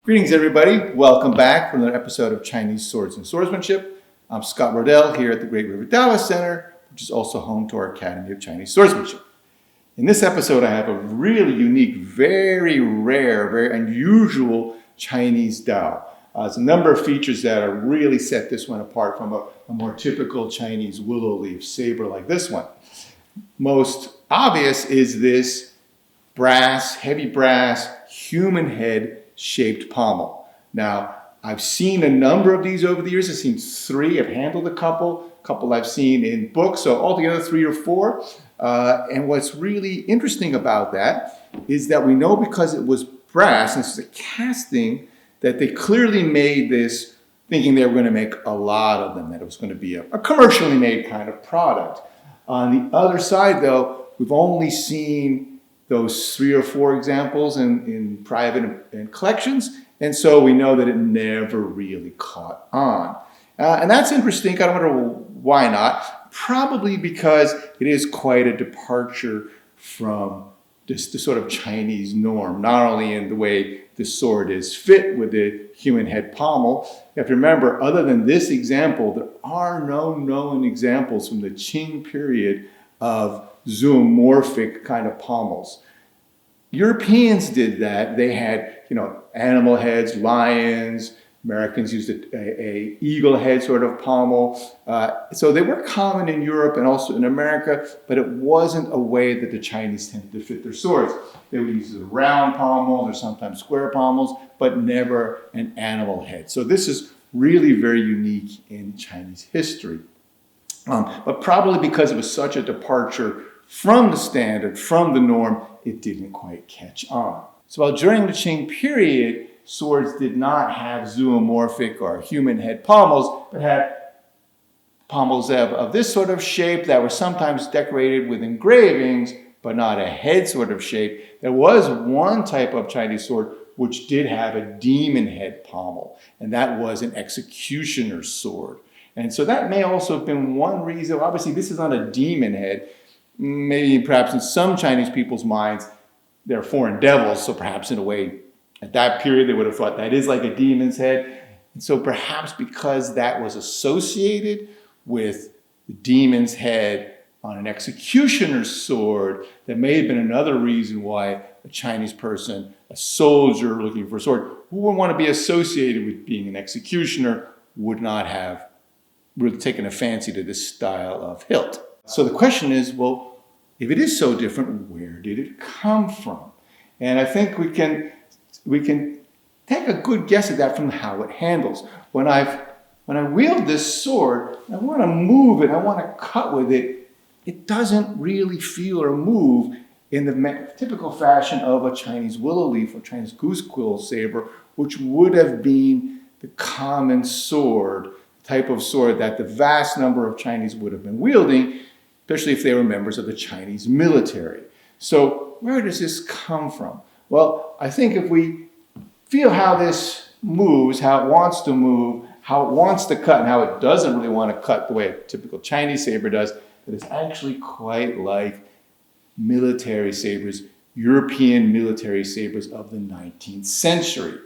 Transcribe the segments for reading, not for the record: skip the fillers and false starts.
Greetings, everybody. Welcome back for another episode of Chinese Swords and Swordsmanship. I'm Scott Rodell here at the Great River Taoist Center, which is also home to our Academy of Chinese Swordsmanship. In this episode, I have a really unique, very rare, very unusual Chinese Dao. There's a number of features that are really set this one apart from a more typical Chinese willow leaf saber like this one. Most obvious is this brass, heavy brass, human head shaped pommel. Now, I've seen a number of these over the years. I've seen 3. I've handled a couple I've seen in books, so altogether 3 or 4. And what's really interesting about that is that we know because it was brass, and this is a casting, that they clearly made this thinking they were going to make a lot of them, that it was going to be a commercially made kind of product. On the other side, though, we've only seen those 3 or 4 examples in private and collections, and so we know that it never really caught on. And that's interesting. I don't wonder why not. Probably because it is quite a departure from the sort of Chinese norm, not only in the way the sword is fit with the human head pommel. You have to remember, other than this example, there are no known examples from the Qing period of zoomorphic kind of pommels. Europeans did that. They had, animal heads, lions. Americans used a eagle head sort of pommel. So they were common in Europe and also in America, but it wasn't a way that the Chinese tended to fit their swords. They would use the round pommels or sometimes square pommels, but never an animal head. So this is really very unique in Chinese history. But probably because it was such a departure from the standard, from the norm, it didn't quite catch on. So while during the Qing period, swords did not have zoomorphic or human head pommels, but had pommels of this sort of shape that were sometimes decorated with engravings, but not a head sort of shape. There was one type of Chinese sword which did have a demon head pommel, and that was an executioner's sword. And so that may also have been one reason. Obviously, this is not a demon head. Maybe perhaps in some Chinese people's minds, they're foreign devils, so perhaps in a way, at that period, they would have thought that is like a demon's head. And so perhaps because that was associated with the demon's head on an executioner's sword, that may have been another reason why a Chinese person, a soldier looking for a sword, who would want to be associated with being an executioner, would not have really taken a fancy to this style of hilt. So the question is, well, if it is so different, where did it come from? And I think we can take a good guess at that from how it handles. When I wield this sword, I want to move it, I want to cut with it, it doesn't really feel or move in the typical fashion of a Chinese willow leaf or Chinese goose quill saber, which would have been the common sword, type of sword that the vast number of Chinese would have been wielding, especially if they were members of the Chinese military. So where does this come from? Well, I think if we feel how this moves, how it wants to move, how it wants to cut, and how it doesn't really want to cut the way a typical Chinese saber does, that it's actually quite like military sabers, European military sabers of the 19th century.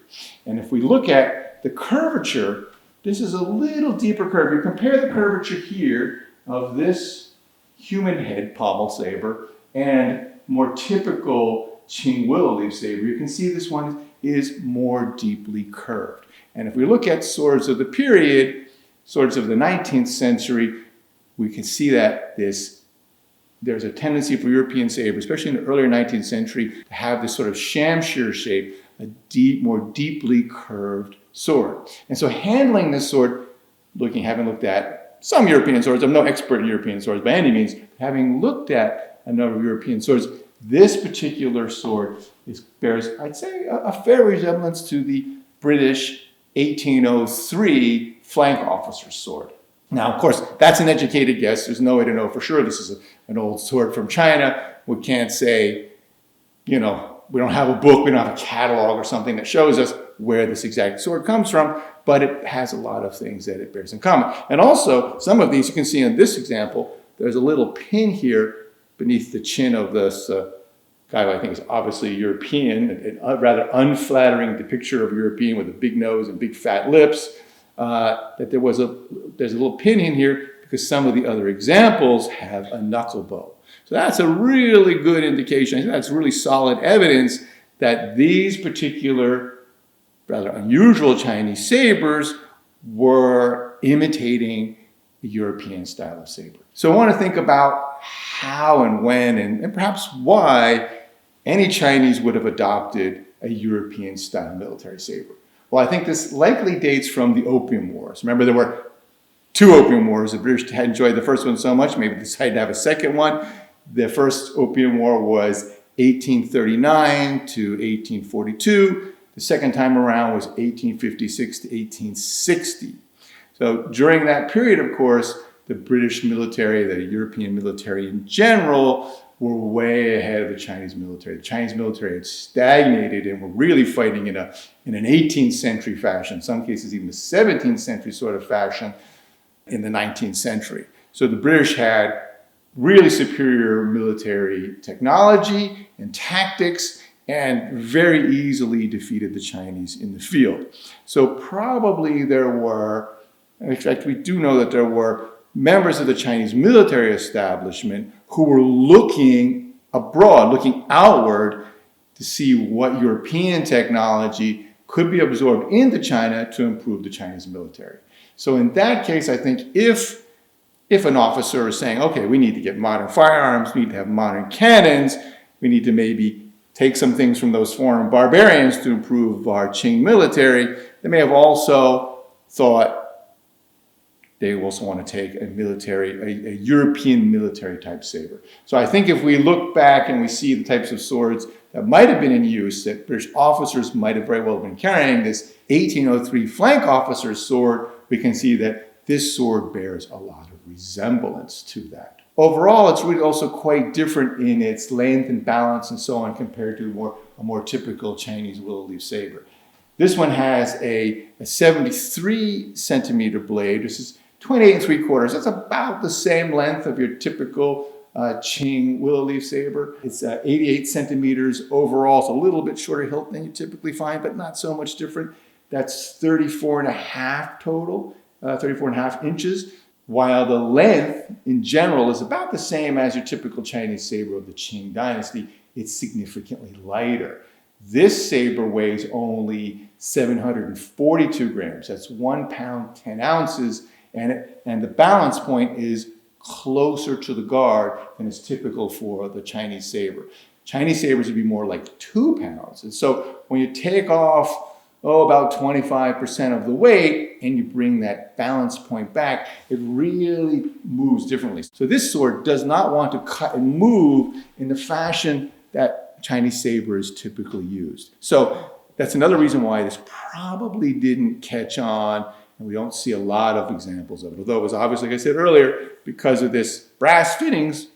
And if we look at the curvature, this is a little deeper curve. You compare the curvature here of this human head pommel saber and more typical Qing willow leaf saber, you can see this one is more deeply curved. And if we look at swords of the period, swords of the 19th century, we can see that there's a tendency for European sabers, especially in the earlier 19th century, to have this sort of shamshir shape, a more deeply curved sword. And so handling this sword, having looked at some European swords, I'm no expert in European swords by any means, having looked at a number of European swords, this particular sword bears, I'd say, a fair resemblance to the British 1803 flank officer's sword. Now, of course, that's an educated guess. There's no way to know for sure. This is an old sword from China. We can't say, we don't have a book, we don't have a catalog or something that shows us where this exact sword comes from, but it has a lot of things that it bears in common. And also, some of these you can see in this example, there's a little pin here beneath the chin of this guy who I think is obviously European, a rather unflattering depiction of a European with a big nose and big fat lips, that there's a little pin in here because some of the other examples have a knuckle bow. So that's a really good indication. I think that's really solid evidence that these particular rather unusual Chinese sabers were imitating the European style of saber. So I want to think about how and when and perhaps why any Chinese would have adopted a European style military saber. Well, I think this likely dates from the Opium Wars. Remember, there were 2 Opium Wars. The British had enjoyed the first one so much, maybe decided to have a second one. The first Opium War was 1839 to 1842. The second time around was 1856 to 1860. So during that period, of course, the British military, the European military in general, were way ahead of the Chinese military. The Chinese military had stagnated and were really fighting in an 18th century fashion, in some cases even a 17th century sort of fashion in the 19th century. So the British had really superior military technology and tactics and very easily defeated the Chinese in the field. So probably there were, in fact, we do know that there were members of the Chinese military establishment who were looking abroad, looking outward to see what European technology could be absorbed into China to improve the Chinese military. So in that case, I think if an officer is saying, okay, we need to get modern firearms, we need to have modern cannons, we need to maybe take some things from those foreign barbarians to improve our Qing military, they may have also thought they also want to take a European military type saber. So I think if we look back and we see the types of swords that might have been in use, that British officers might have very well been carrying, this 1803 flank officer's sword, we can see that this sword bears a lot of resemblance to that. Overall, it's really also quite different in its length and balance and so on compared to a more typical Chinese willow leaf saber. This one has a 73 centimeter blade. This is 28 3/4. That's about the same length of your typical Qing willow leaf saber. It's 88 centimeters overall. It's a little bit shorter hilt than you typically find, but not so much different. That's 34.5 total, 34.5 inches, while the length in general is about the same as your typical Chinese saber of the Qing dynasty. It's significantly lighter. This saber weighs only 742 grams. That's 1 pound, 10 ounces. And the balance point is closer to the guard than is typical for the Chinese saber. Chinese sabers would be more like 2 pounds. And so when you take off, about 25% of the weight and you bring that balance point back, it really moves differently. So this sword does not want to cut and move in the fashion that Chinese saber is typically used. So that's another reason why this probably didn't catch on. And we don't see a lot of examples of it. Although it was obviously, like I said earlier, because of this brass fittings,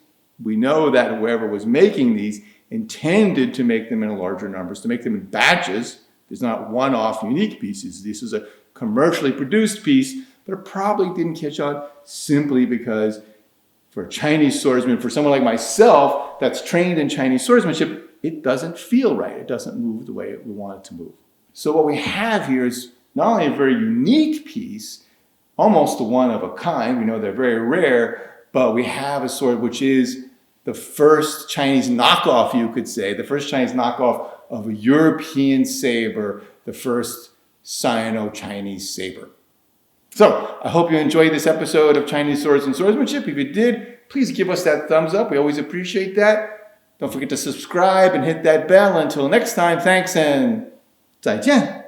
we know that whoever was making these intended to make them in larger numbers, to make them in batches. There's not one-off unique pieces. This is a commercially produced piece, but it probably didn't catch on simply because for a Chinese swordsman, for someone like myself that's trained in Chinese swordsmanship, it doesn't feel right. It doesn't move the way we want it to move. So what we have here is not only a very unique piece, almost a one of a kind, we know they're very rare, but we have a sword which is the first Chinese knockoff, you could say, the first Chinese knockoff of a European saber, the first Sino-Chinese saber. So I hope you enjoyed this episode of Chinese Swords and Swordsmanship. If you did, please give us that thumbs up. We always appreciate that. Don't forget to subscribe and hit that bell. Until next time, thanks and 再见.